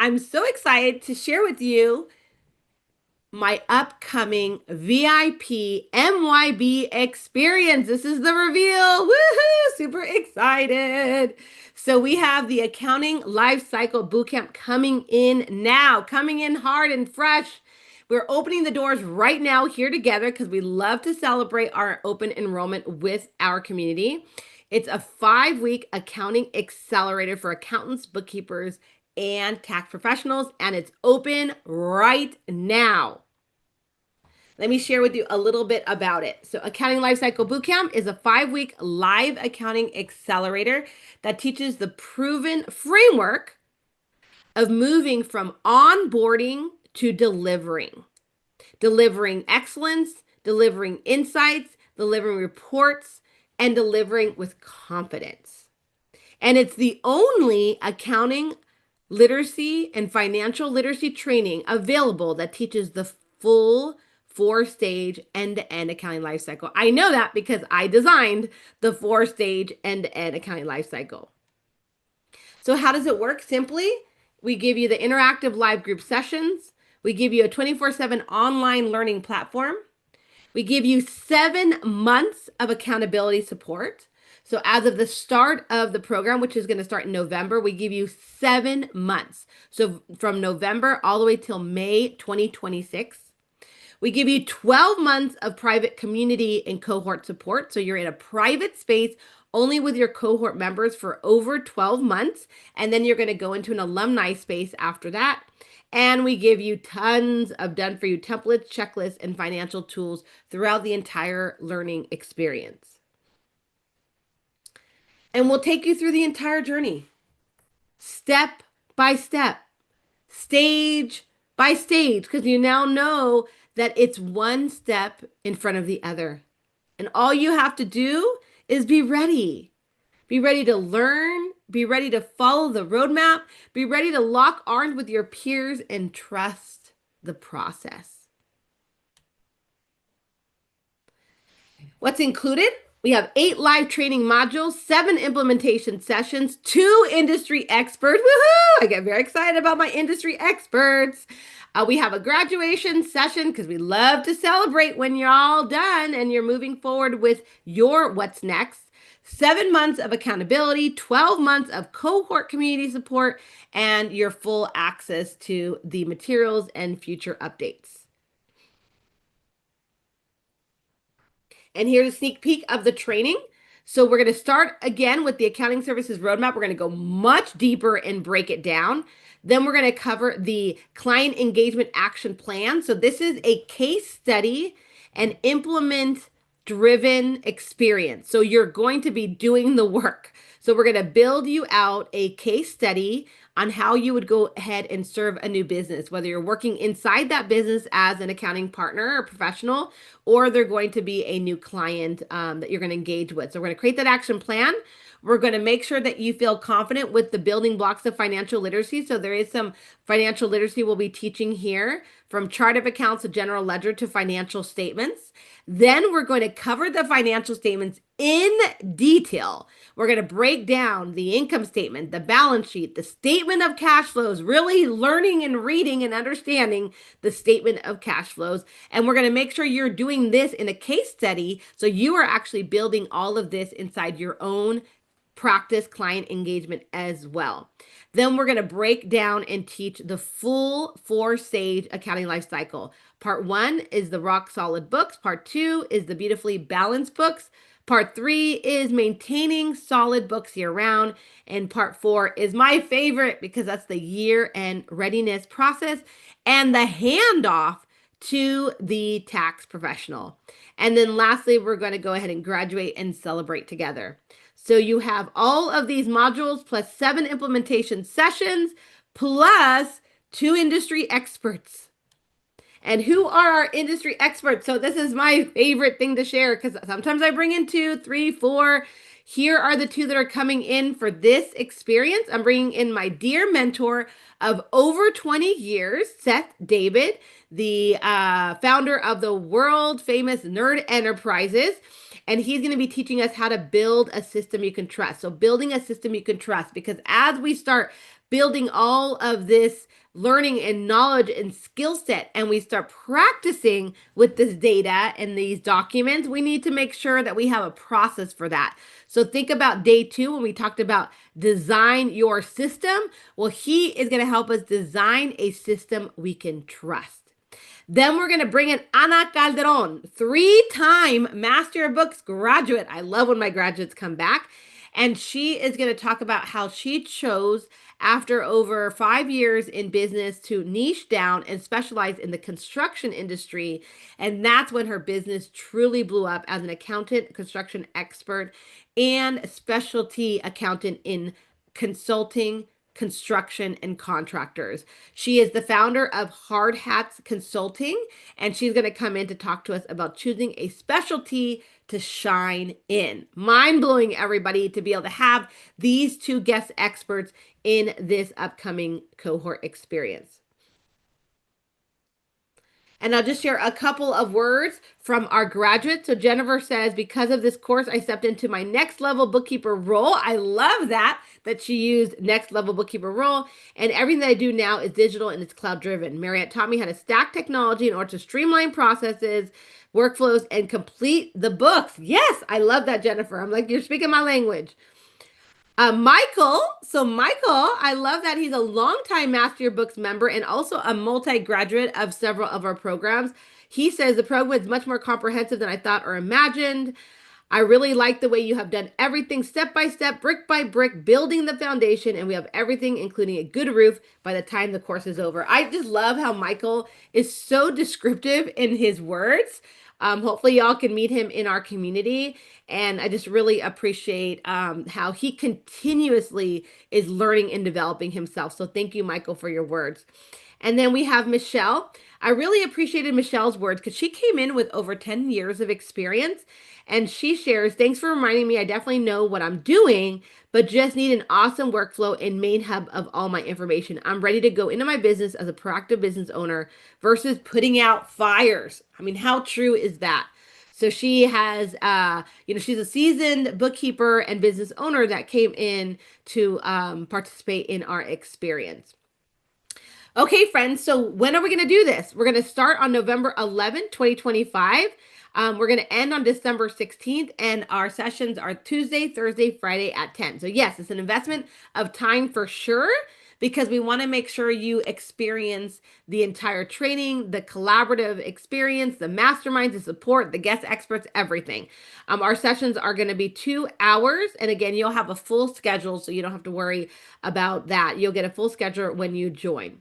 I'm so excited to share with you my upcoming VIP MYB experience. This is the reveal. Woohoo! Super excited. So we have the Accounting Lifecycle Bootcamp coming in now, coming in hard and fresh. We're opening the doors right now here together because we love to celebrate our open enrollment with our community. It's a 5-week accounting accelerator for accountants, bookkeepers, and tax professionals, and it's open right now. Let me share with you a little bit about it. So, Accounting Lifecycle Bootcamp is a 5-week live accounting accelerator that teaches the proven framework of moving from onboarding to delivering excellence, delivering insights, delivering reports, and delivering with confidence. And it's the only accounting literacy and financial literacy training available that teaches the full 4-stage end-to-end accounting lifecycle. I know that because I designed the 4-stage end-to-end accounting lifecycle. So how does it work? Simply, we give you the interactive live group sessions. We give you a 24/7 online learning platform. We give you 7 months of accountability support. So as of the start of the program, which is going to start in November, we give you 7 months. So from November all the way till May 2026. We give you 12 months of private community and cohort support. So you're in a private space only with your cohort members for over 12 months. And then you're going to go into an alumni space after that. And we give you tons of done for you templates, checklists, and financial tools throughout the entire learning experience. And we'll take you through the entire journey, step by step, stage by stage, because you now know that it's one step in front of the other. And all you have to do is be ready. Be ready to learn, be ready to follow the roadmap, be ready to lock arms with your peers and trust the process. What's included? We have 8 live training modules, 7 implementation sessions, 2 industry experts. Woohoo! I get very excited about my industry experts. We have a graduation session because we love to celebrate when you're all done and you're moving forward with your what's next. 7 months of accountability, 12 months of cohort community support, and your full access to the materials and future updates. And here's a sneak peek of the training. So we're going to start again with the accounting services roadmap. We're going to go much deeper and break it down. Then we're going to cover the client engagement action plan. So this is a case study and implement driven experience. So you're going to be doing the work. So we're going to build you out a case study on how you would go ahead and serve a new business, whether you're working inside that business as an accounting partner or professional, or they're going to be a new client that you're going to engage with. So we're going to create that action plan. We're going to make sure that you feel confident with the building blocks of financial literacy. So there is some financial literacy we'll be teaching here, from chart of accounts to general ledger to financial statements. Then we're going to cover the financial statements in detail. We're going to break down the income statement, the balance sheet, the statement of cash flows, really learning and reading and understanding the statement of cash flows. And we're going to make sure you're doing this in a case study, so you are actually building all of this inside your own practice client engagement as well. Then we're going to break down and teach the full 4-stage accounting life cycle. Part 1 is the rock solid books. Part 2 is the beautifully balanced books. Part 3 is maintaining solid books year round. And part 4 is my favorite because that's the year-end readiness process and the handoff to the tax professional. And then lastly, we're going to go ahead and graduate and celebrate together. So you have all of these modules plus 7 implementation sessions plus 2 industry experts. And who are our industry experts? So this is my favorite thing to share because sometimes I bring in 2, 3, 4. Here are the 2 that are coming in for this experience. I'm bringing in my dear mentor of over 20 years, Seth David, the founder of the world famous Nerd Enterprises. And he's going to be teaching us how to build a system you can trust. So building a system you can trust, because as we start building all of this learning and knowledge and skill set and we start practicing with this data and these documents, we need to make sure that we have a process for that. So think about day 2 when we talked about design your system. Well, he is going to help us design a system we can trust. Then we're going to bring in Ana Calderon, 3-time Master of Books graduate. I love when my graduates come back. And she is going to talk about how she chose, after over 5 years in business, to niche down and specialize in the construction industry. And that's when her business truly blew up as an accountant, construction expert, and specialty accountant in consulting, construction, and contractors. She is the founder of Hard Hats Consulting, and she's going to come in to talk to us about choosing a specialty to shine in. Mind blowing, everybody, to be able to have these 2 guest experts in this upcoming cohort experience. And I'll just share a couple of words from our graduates. So Jennifer says, because of this course, I stepped into my next level bookkeeper role. I love that she used next level bookkeeper role. And everything that I do now is digital and it's cloud driven. Marriott taught me how to stack technology in order to streamline processes, workflows, and complete the books. Yes, I love that, Jennifer. I'm like, you're speaking my language. Michael. So Michael, I love that he's a longtime Master Your Books member and also a multi-graduate of several of our programs. He says the program is much more comprehensive than I thought or imagined. I really like the way you have done everything step by step, brick by brick, building the foundation, and we have everything, including a good roof, by the time the course is over. I just love how Michael is so descriptive in his words. Hopefully, y'all can meet him in our community. And I just really appreciate how he continuously is learning and developing himself. So thank you, Michael, for your words. And then we have Michelle. I really appreciated Michelle's words because she came in with over 10 years of experience. And she shares, thanks for reminding me. I definitely know what I'm doing, but just need an awesome workflow and main hub of all my information. I'm ready to go into my business as a proactive business owner versus putting out fires. I mean, how true is that? So she has, she's a seasoned bookkeeper and business owner that came in to participate in our experience. Okay, friends, so when are we going to do this? We're going to start on November 11th, 2025. We're going to end on December 16th, and our sessions are Tuesday, Thursday, Friday at 10. So yes, it's an investment of time for sure, because we want to make sure you experience the entire training, the collaborative experience, the masterminds, the support, the guest experts, everything. Our sessions are going to be 2 hours. And again, you'll have a full schedule, so you don't have to worry about that. You'll get a full schedule when you join.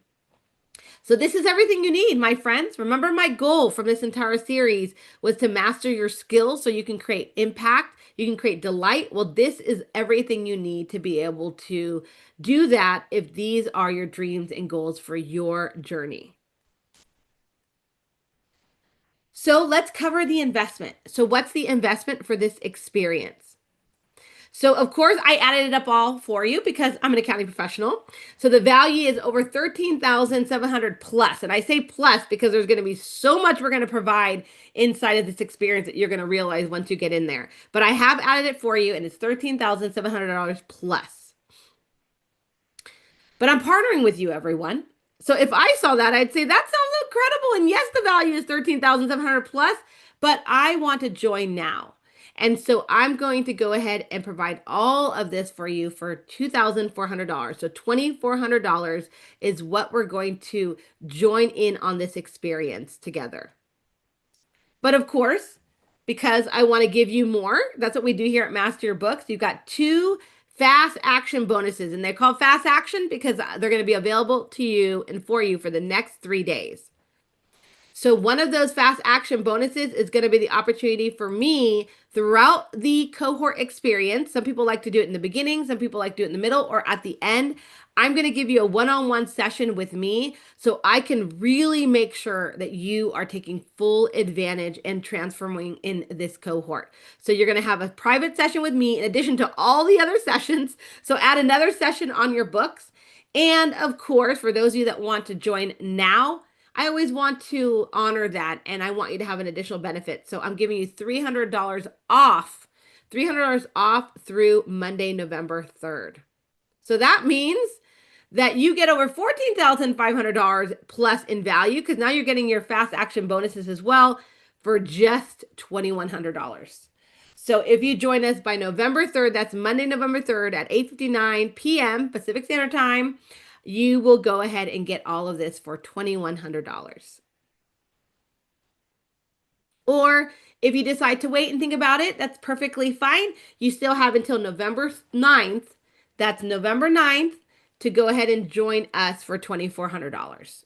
So this is everything you need, my friends. Remember, my goal from this entire series was to master your skills so you can create impact, you can create delight. Well, this is everything you need to be able to do that if these are your dreams and goals for your journey. So let's cover the investment. So what's the investment for this experience? So of course I added it up all for you because I'm an accounting professional. So the value is over 13,700 plus. And I say plus because there's going to be so much we're going to provide inside of this experience that you're going to realize once you get in there. But I have added it for you and it's $13,700 plus. But I'm partnering with you, everyone. So if I saw that, I'd say that sounds incredible. And yes, the value is 13,700 plus, but I want to join now. And so I'm going to go ahead and provide all of this for you for $2,400. So $2,400 is what we're going to join in on this experience together. But of course, because I want to give you more, that's what we do here at Master Your Books. You've got 2 fast action bonuses, and they're called fast action because they're going to be available to you and for you for the next 3 days. So one of those fast action bonuses is going to be the opportunity for me throughout the cohort experience. Some people like to do it in the beginning. Some people like to do it in the middle or at the end. I'm going to give you a one-on-one session with me so I can really make sure that you are taking full advantage and transforming in this cohort. So you're going to have a private session with me in addition to all the other sessions. So add another session on your books. And of course, for those of you that want to join now, I always want to honor that, and I want you to have an additional benefit. So I'm giving you $300 off, $300 off through Monday, November 3rd. So that means that you get over $14,500 plus in value because now you're getting your fast action bonuses as well for just $2,100. So if you join us by November 3rd, that's Monday, November 3rd at 8:59 p.m. Pacific Standard Time, you will go ahead and get all of this for $2,100. Or if you decide to wait and think about it, that's perfectly fine. You still have until November 9th. That's November 9th to go ahead and join us for $2,400.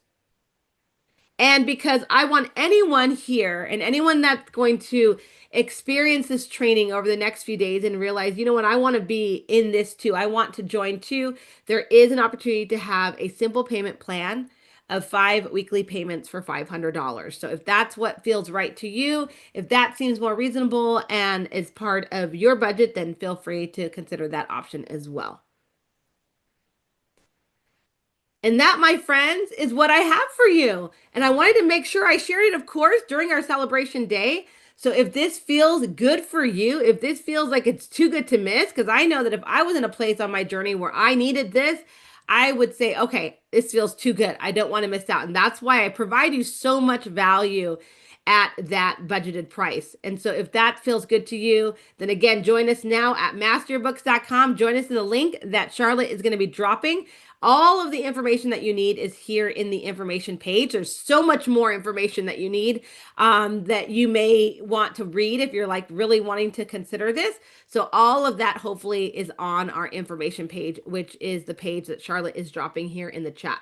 And because I want anyone here and anyone that's going to experience this training over the next few days and realize, you know what, I want to be in this too. I want to join too. There is an opportunity to have a simple payment plan of 5 weekly payments for $500. So if that's what feels right to you, if that seems more reasonable and is part of your budget, then feel free to consider that option as well. And that, my friends, is what I have for you. And I wanted to make sure I shared it, of course, during our celebration day. So if this feels good for you, if this feels like it's too good to miss, because I know that if I was in a place on my journey where I needed this, I would say, okay, this feels too good. I don't want to miss out. And that's why I provide you so much value at that budgeted price. And so if that feels good to you, then again, join us now at masteryourbooks.com. Join us in the link that Charlotte is going to be dropping. All of the information that you need is here in the information page. There's so much more information that you need that you may want to read if you're like really wanting to consider this. So all of that hopefully is on our information page, which is the page that Charlotte is dropping here in the chat.